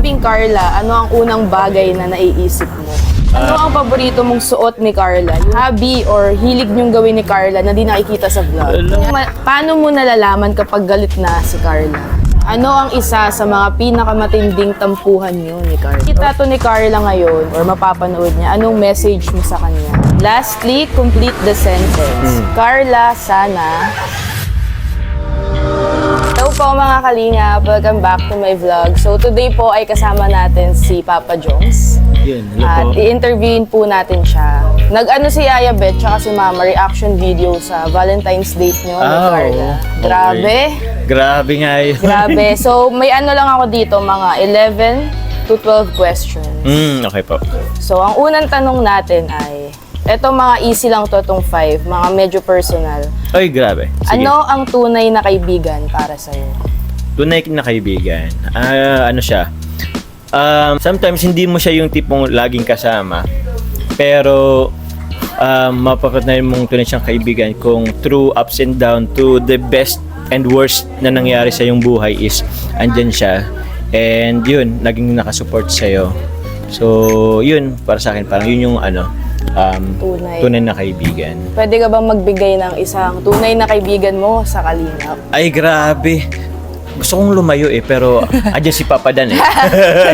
sinabing Carla, ano ang unang bagay na naiisip mo? Ano ang paborito mong suot ni Carla? Yung hobby or hilig niyong gawin ni Carla na di nakikita sa vlog? Paano mo nalalaman kapag galit na si Carla? Ano ang isa sa mga pinakamatinding tampuhan niyo ni Carla? Kita to ni Carla ngayon or mapapanood niya, anong message mo sa kanya? Lastly, complete the sentence. Carla, sana... Hello po mga kalingap, welcome back to my vlog. So today po ay kasama natin si Papa Jones. Yun, At i-interviewin po natin siya. Nag-ano si Yaya Beth tsaka si Mama, reaction video sa Valentine's date nyo ni Carla. Grabe. Grabe nga yun. Grabe. So may ano lang ako dito, mga 11 to 12 questions. Okay po. So ang unang tanong natin ay, eto mga easy lang to, itong 5, mga medyo personal. Ay, grabe. Sige. Ano ang tunay na kaibigan para sa'yo? Tunay na kaibigan. Ano siya? Sometimes hindi mo siya yung tipong laging kasama. Pero mapapatunayan mong tunay siyang kaibigan kung through ups and down to the best and worst na nangyari sa iyong buhay is andyan siya. And yun, naging nakasupport sa'yo. So, yun, para sa akin, parang yun yung tunay na kaibigan. Pwede ka bang magbigay ng isang tunay na kaibigan mo sa Kalingap? Ay, grabe. Gusto kong lumayo pero andyan si Papa Dan eh.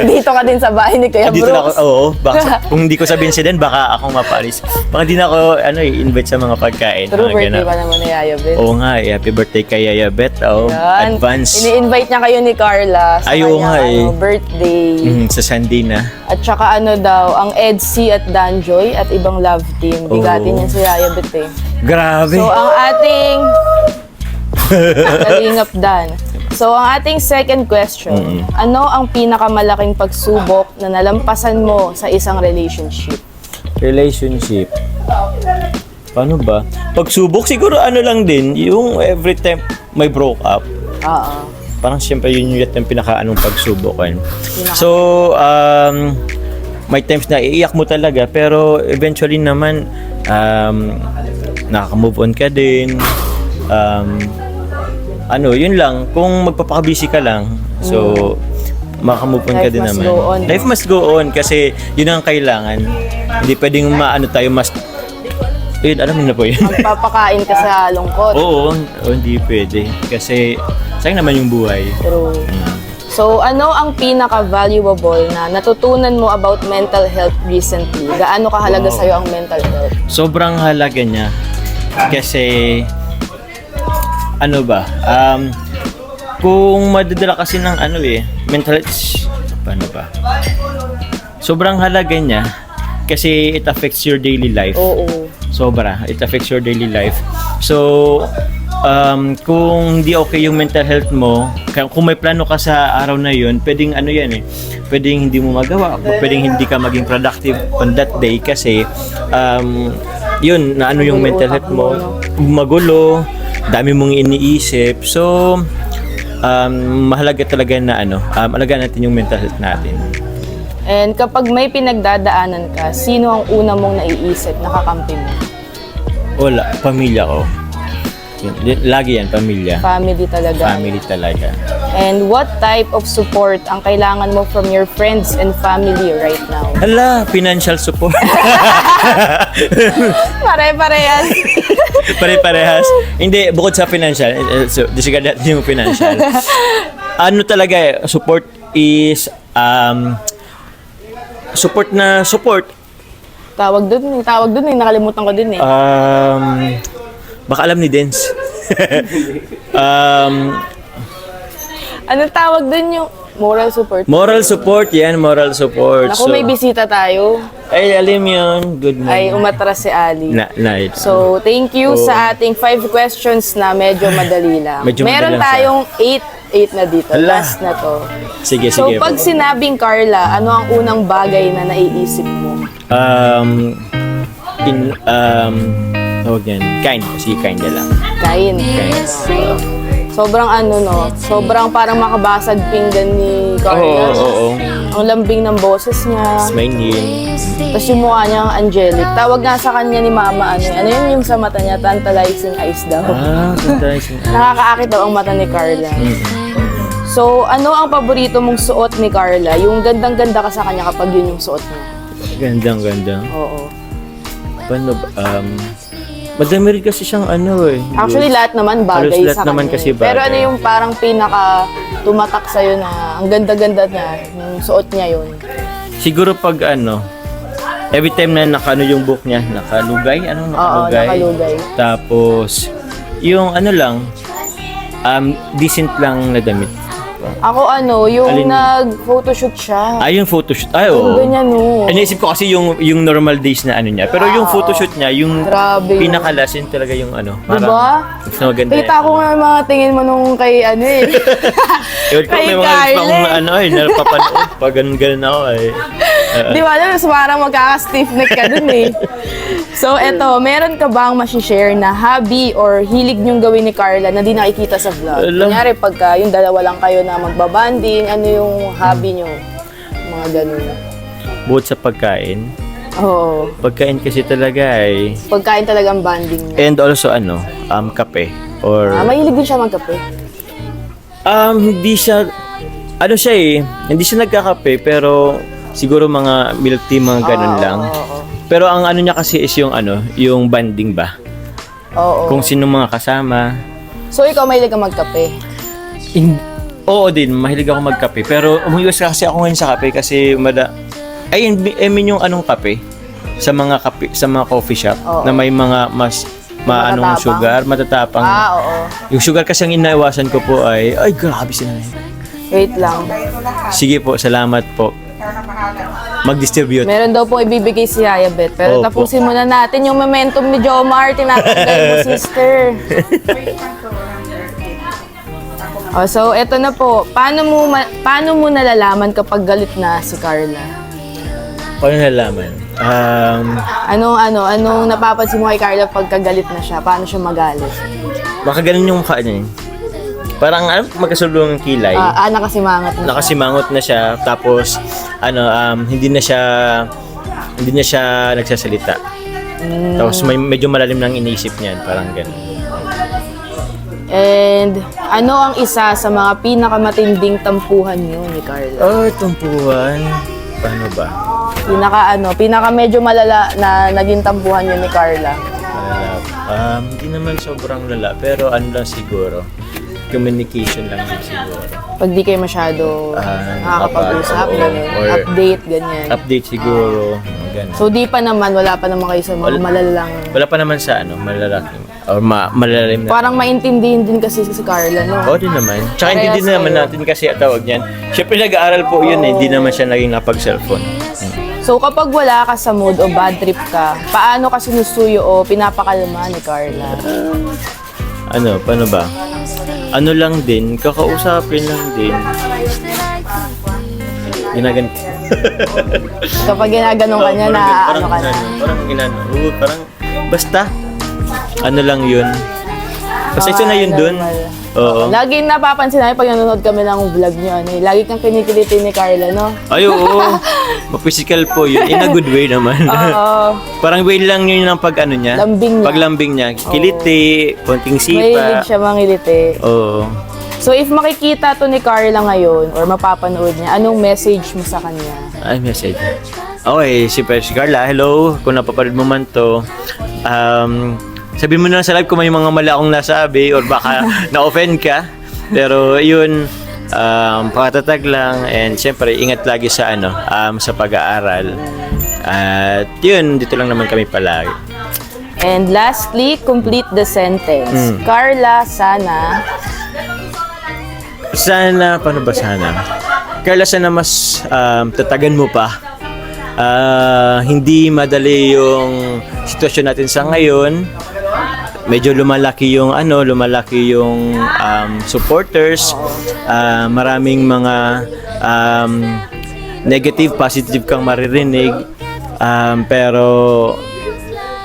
Dito ka din sa bahay ni Kuya Dito na ako, Brooks. oo. Baka, kung hindi ko sabihin si Dan, baka akong mapalis. Baka di na ako invite sa mga pagkain. True, Mga birthday ganun. pa naman ni Yaya Beth. Oo nga, happy birthday kay Yaya Beth. Oh, Yan. advance. Ini-invite niya kayo ni Carla sa Ay, oo kanyang nga eh. birthday. Sa Sunday na. At saka ano daw, ang Edsy at Danjoy at ibang love team. Bigatin niya si Yaya Beth eh. Grabe. So, ang ating Kalingap Dan. So, ang ating second question, ano ang pinakamalaking pagsubok na nalampasan mo sa isang relationship? Relationship. Paano ba? Pagsubok siguro ano lang din, yung every time may broke up. Oo. Parang siyempre yun yung pinaka-anong pagsubok kan. So, may times na iiyak mo talaga pero eventually naman nakaka-move on ka din. Yun lang, kung magpapakabisi ka lang, so makamove on ka din naman. Life must go on kasi yun ang kailangan. Hindi pwedeng yun, alam mo na po yun. Magpapakain ka sa lungkot. Oo, hindi pwede. Kasi sayang naman yung buhay. True. So, ano ang pinaka-valuable na natutunan mo about mental health recently? Gaano kahalaga sa'yo ang mental health? Sobrang halaga niya. Kasi kung madadala kasi ng mental health, paano ba? Sobrang halaga niya kasi it affects your daily life. Oo. Sobra, it affects your daily life. So, kung hindi okay yung mental health mo, kung may plano ka sa araw na yun, pwedeng pwedeng hindi mo magawa, pwedeng hindi ka maging productive on that day kasi yun, yung mental health mo, magulo, dami mong iniisip. So, mahalaga talaga na alagaan natin yung mental health natin. And kapag may pinagdadaanan ka, sino ang una mong naiisip na kakampi mo? Wala, pamilya ko. Lagi yan, pamilya. Family talaga. Family talaga. And what type of support ang kailangan mo from your friends and family right now? Hala, financial support. Pare-parehas. Pare-parehas. Hindi, bukod sa financial, so disregard natin yung financial. Support is support. Tawag dun eh. Nakalimutan ko dun eh. Baka alam ni Dens. Anong tawag dun yung moral support? Moral support, yan, moral support. Naku, may bisita tayo. Ay, alam yun. Good morning. Ay, umatras si Ali. Night. So, thank you sa ating 5 questions na medyo madali lang. Medyo Meron madali lang tayong 8 na dito. Hala. Last na to. Sige. So, pag sinabing Carla, ano ang unang bagay na naiisip mo? Tawag yan. Kind. Kasi kind na lang. Kain. Sobrang sobrang parang makabasag pinggan ni Carla. Oo. Ang lambing ng boses niya. Smiling. Tapos yung mukha niya angelic. Tawag nga sa kanya ni Mama, ano yun yung sa mata niya, tantalizing eyes daw. Tantalizing eyes. Nakakaakit daw ang mata ni Carla. So, ano ang paborito mong suot ni Carla? Yung gandang-ganda ka sa kanya kapag yun yung suot niya. Ganda. Oo. Paano ba? Madami rin kasi siyang ano eh. Actually, lahat naman bagay Halos lahat sa naman kanya. kasi Pero bagay. ano yung parang pinaka tumatak sa'yo na ang ganda-ganda niya, yung suot niya yun? Siguro pag ano, every time na nakano yung book niya, nakalugay? Anong Oo, nakalugay? nakalugay. Tapos, yung ano lang, decent lang na damit. Ako yung Alin? nag-photoshoot siya. Yung photoshoot. Ay, Yung oo. ganyan, no. Naisip ko kasi yung normal days na ano niya. Pero yung photoshoot niya, yung Grabe yun. pinakalasin talaga yung ano. Diba? Mas maganda Kita ko nga yung mga tingin mo nung kay Yun ko, kay may mga Carla. pang ano napapanood. Pag ganun ako eh. Di ba? Parang magkaka-stiff neck ka dun eh. So, eto, meron ka bang masishare na hobby or hilig niyong gawin ni Carla na di nakikita sa vlog? Alam. Kunyari, pagka yung dalawa lang kayo na magbabanding, ano yung hobby niyo? Mga ganun. Bukod sa pagkain. Oo. Pagkain kasi talaga eh. Pagkain talagang banding niya. And also kape. Or Mahilig din siya magkape. hindi siya ano siya eh. Hindi siya nagkakape pero siguro mga milk tea mga ganun lang. Oo. Pero ang ano niya kasi is yung yung banding ba? Oo. Kung sino mga kasama. So, ikaw mahilig ka magkape? Oo din, mahilig ako magkape. Pero umiwas kasi ako ngayon sa kape kasi I mean yung anong kape sa mga coffee shop Oo. na may mga mas maanong Matatapang? sugar, matatapang. Oo. Yung sugar kasi ang inaiwasan ko po ay grabe sila. Wait lang. Sige po, salamat po. Mag-distribute. Meron daw po ibibigay si Yaya Beth. Pero Opo. tapusin muna natin yung momentum ni Jomar. Tinatanggal mo, sister. So, eto na po. Paano mo nalalaman kapag galit na si Carla? Paano nalaman? Anong napapansin mo kay Carla pagka galit na siya? Paano siya magalit? Baka ganun yung mukha niya. Parang magkasulong ng kilay. Nakasimangat na siya. Nakasimangot na siya. Tapos, hindi na siya nagsasalita. Tapos medyo malalim nang iniisip niyan. Parang ganun. And ano ang isa sa mga pinakamatinding tampuhan niyo ni Carla? Tumpuan. Paano ba? Pinaka medyo malala na naging tampuhan niyo ni Carla. Hindi naman sobrang lala. Pero ano lang siguro. Communication lang din siguro. Pag di kayo masyado nakakapag-usap, oo, ganyan. or Update, ganyan. Update siguro. Ganun. So di pa naman, wala pa naman kayo sa mga malalang... Wala pa naman sa malalaking or malalalim na. Parang maintindihin din kasi si Carla, no? Oo din naman. Tsaka hindi din Parehas naman kayo. natin kasi tawag niyan. Siyempre nag-aaral po yun eh. Hindi naman siya naging napag-cellphone. So kapag wala ka sa mood o bad trip ka, paano ka sinusuyo o pinapakalma ni Carla? Paano ba? Ano lang din, kakausapin lang din. Ginagan. Kapag ginaganon ka niya, ano ka na? Parang basta. Ano lang yun. Basta ito na yun dun. Oo. Lagi napapansin namin pag nanonood kami ng vlog niyo, lagi kang kinikiliti ni Carla, no? Ay, oo. Ma-physical po yun. In a good way naman. Oo. Parang way lang yun ng pag ano niya. Lambing niya. Paglambing niya. Kiliti, konting Mahilig sipa. siya mangiliti. Oo. So if makikita to ni Carla ngayon or mapapanood niya, anong message mo sa kanya? Ay, message. Okay, si Carla, hello. Kung napapanood mo man to, sabihin mo na lang sa live kung may mga mali akong nasabi or baka na-offend ka. Pero yun, pakatatag lang and syempre ingat lagi sa sa pag-aaral. At yun, dito lang naman kami palagi. And lastly, complete the sentence. Carla, sana... Paano ba sana? Carla, sana mas tatagan mo pa. Hindi madali yung sitwasyon natin sa ngayon. Medyo lumalaki yung supporters. Maraming mga negative, positive kang maririnig. Pero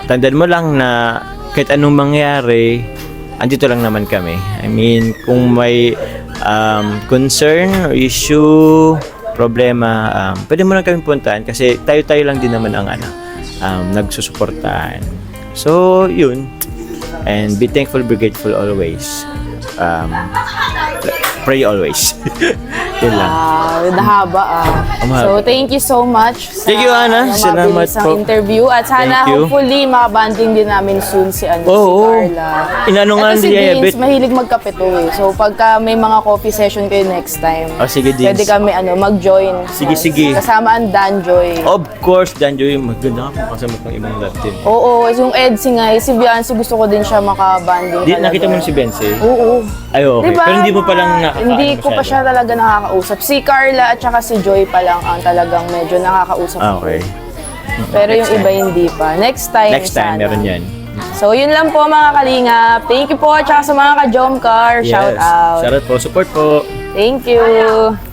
tandaan mo lang na kahit anong mangyari, andito lang naman kami. I mean, kung may concern or issue, problema, pwede mo lang kami puntahan kasi tayo-tayo lang din naman ang nagsusuportahan. So, yun. And be thankful, be grateful always. pray always. Yun lang. Nahaba Mahaba. So, thank you so much sa Thank you, Ana. Salamat mabilisang po. interview. At sana Thank you. hopefully makabanding din namin soon si, si Oo. Carla. Inano nga Ito si niya, Vince, bet. mahilig magkape to eh. So, pagka may mga coffee session kayo next time, Sige, Dins. pwede kami mag-join. Sige. Kasama ang Danjoy. Of course, Danjoy, maganda ka kasama pang ibang love team. Oo, yung Edsy nga, si Biancy gusto ko din siya makabanding Di, talaga. nakita mo na si Bense? Oo. Ay, okay. Diba? Pero hindi mo palang Hindi ko pa siya talaga nakakausap. Si Carla at saka si Joy pa lang ang talagang medyo nakakausap ko. Okay. Pero yung Next iba hindi pa. Next time Next time, sana. meron yan. So yun lang po mga kalingap. Thank you po at saka sa mga ka-Jomcar. Shout out. Shout out po. Support po. Thank you.